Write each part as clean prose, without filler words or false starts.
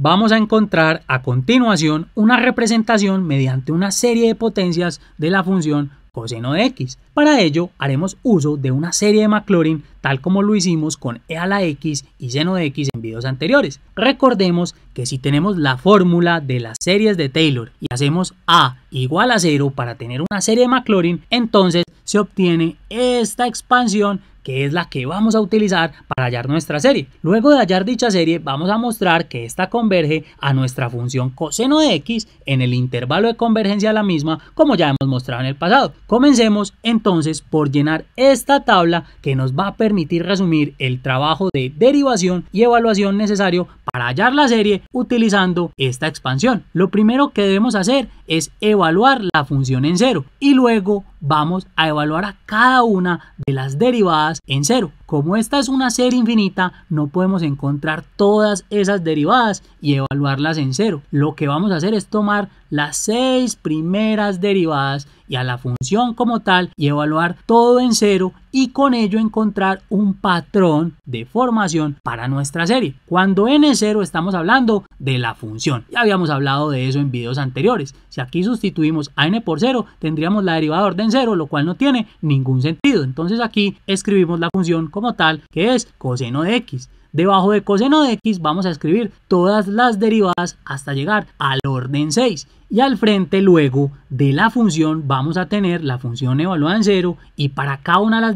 vamos a encontrar a continuación una representación mediante una serie de potencias de la función coseno de x. Para ello haremos uso de una serie de Maclaurin tal como lo hicimos con e a la x y seno de x en videos anteriores. Recordemos que si tenemos la fórmula de las series de Taylor y hacemos a igual a 0 para tener una serie de Maclaurin, entonces se obtiene esta expansión que es la que vamos a utilizar para hallar nuestra serie. Luego de hallar dicha serie vamos a mostrar que esta converge a nuestra función coseno de x en el intervalo de convergencia a la misma, como ya hemos mostrado en el pasado. Comencemos entonces por llenar esta tabla que nos va a permitir resumir el trabajo de derivación y evaluación necesario para hallar la serie utilizando esta expansión. Lo primero que debemos hacer es evaluar la función en cero y luego vamos a evaluar a cada una de las derivadas en cero. Como esta es una serie infinita, no podemos encontrar todas esas derivadas y evaluarlas en cero. Lo que vamos a hacer es tomar las 6 primeras derivadas y a la función como tal y evaluar todo en cero y con ello encontrar un patrón de formación para nuestra serie. Cuando n es 0 estamos hablando de la función. Ya habíamos hablado de eso en videos anteriores. Si aquí sustituimos a n por 0, tendríamos la derivada de orden 0, lo cual no tiene ningún sentido. Entonces aquí escribimos la función como tal, que es coseno de x. Debajo de coseno de x vamos a escribir todas las derivadas hasta llegar al orden 6. Y al frente luego de la función vamos a tener la función evaluada en 0 y para cada una de las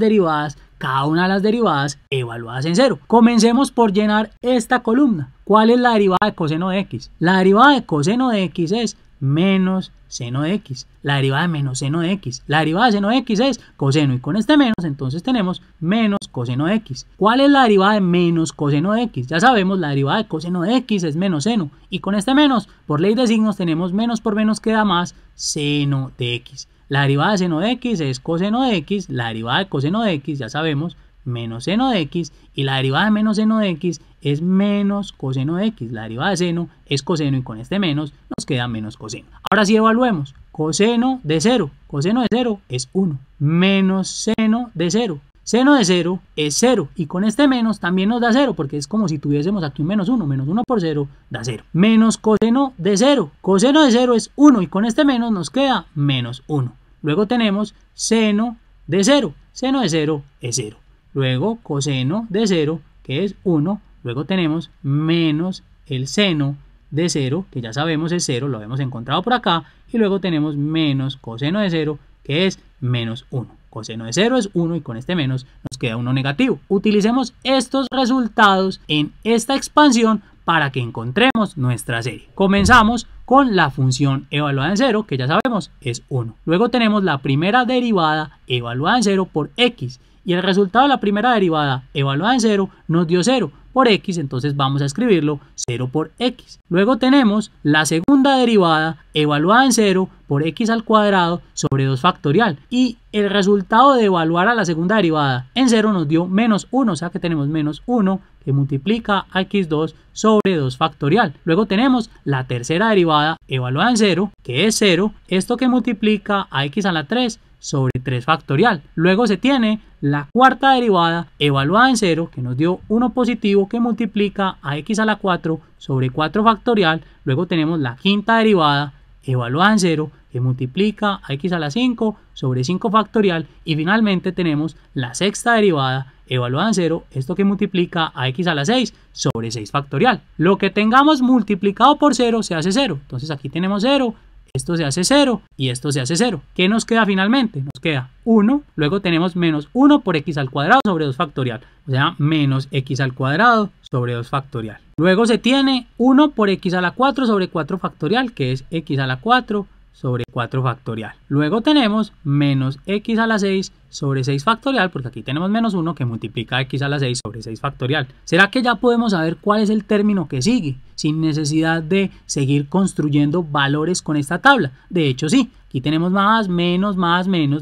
derivadas evaluadas en 0. Comencemos por llenar esta columna. ¿Cuál es la derivada de coseno de x? La derivada de coseno de x es menos seno de x. La derivada de menos seno de x. La derivada de seno de x es coseno y con este menos entonces tenemos menos coseno de x. ¿Cuál es la derivada de menos coseno de x? Ya sabemos, la derivada de coseno de x es menos seno y con este menos, por ley de signos, tenemos menos por menos queda más seno de x. La derivada de seno de x es coseno de x. La derivada de coseno de x, ya sabemos, menos seno de x, y la derivada de menos seno de x es menos coseno de x. La derivada de seno es coseno y con este menos nos queda menos coseno. Ahora sí evaluemos. Coseno de 0. Coseno de 0 es 1. Menos seno de 0. Seno de 0 es 0 y con este menos también nos da 0 porque es como si tuviésemos aquí un menos 1. Menos 1 por 0 da 0. Menos coseno de 0. Coseno de 0 es 1 y con este menos nos queda menos 1. Luego tenemos seno de 0. Seno de 0 es 0. Luego coseno de 0 que es 1. Luego tenemos menos el seno de 0 que ya sabemos es 0, lo habíamos encontrado por acá. Y luego tenemos menos coseno de 0 que es menos 1. Coseno de 0 es 1 y con este menos nos queda 1 negativo. Utilicemos estos resultados en esta expansión para que encontremos nuestra serie. Comenzamos con la función evaluada en 0 que ya sabemos es 1. Luego tenemos la primera derivada evaluada en 0 por x. Y el resultado de la primera derivada evaluada en 0 nos dio 0 por x, entonces vamos a escribirlo 0 por x. Luego tenemos la segunda derivada evaluada en 0 por x al cuadrado sobre 2 factorial. Y el resultado de evaluar a la segunda derivada en 0 nos dio menos 1, o sea que tenemos menos 1 que multiplica a x2 sobre 2 factorial. Luego tenemos la tercera derivada evaluada en 0, que es 0, esto que multiplica a x a la 3 sobre 3 factorial. Luego se tiene la cuarta derivada evaluada en 0 que nos dio 1 positivo que multiplica a x a la 4 sobre 4 factorial. Luego tenemos la quinta derivada evaluada en 0 que multiplica a x a la 5 sobre 5 factorial. Y finalmente tenemos la sexta derivada evaluada en 0, esto que multiplica a x a la 6 sobre 6 factorial. Lo que tengamos multiplicado por 0 se hace 0. Entonces aquí tenemos 0. Esto se hace 0 y esto se hace 0. ¿Qué nos queda finalmente? Nos queda 1. Luego tenemos menos 1 por x al cuadrado sobre 2 factorial. O sea, menos x al cuadrado sobre 2 factorial. Luego se tiene 1 por x a la 4 sobre 4 factorial, que es x a la 4 sobre 4 factorial. Luego tenemos menos x a la 6 sobre 6 factorial, porque aquí tenemos menos 1 que multiplica x a la 6 sobre 6 factorial. ¿Será que ya podemos saber cuál es el término que sigue, sin necesidad de seguir construyendo valores con esta tabla? De hecho sí, aquí tenemos más, menos,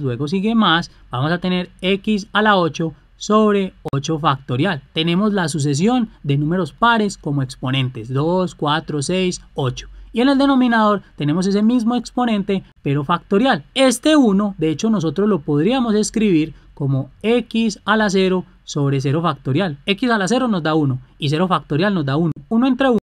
luego sigue más, vamos a tener x a la 8 sobre 8 factorial. Tenemos la sucesión de números pares como exponentes, 2, 4, 6, 8. Y en el denominador tenemos ese mismo exponente, pero factorial. Este 1, de hecho, nosotros lo podríamos escribir como x a la 0 sobre 0 factorial. X a la 0 nos da 1 y 0 factorial nos da 1. 1 entre 1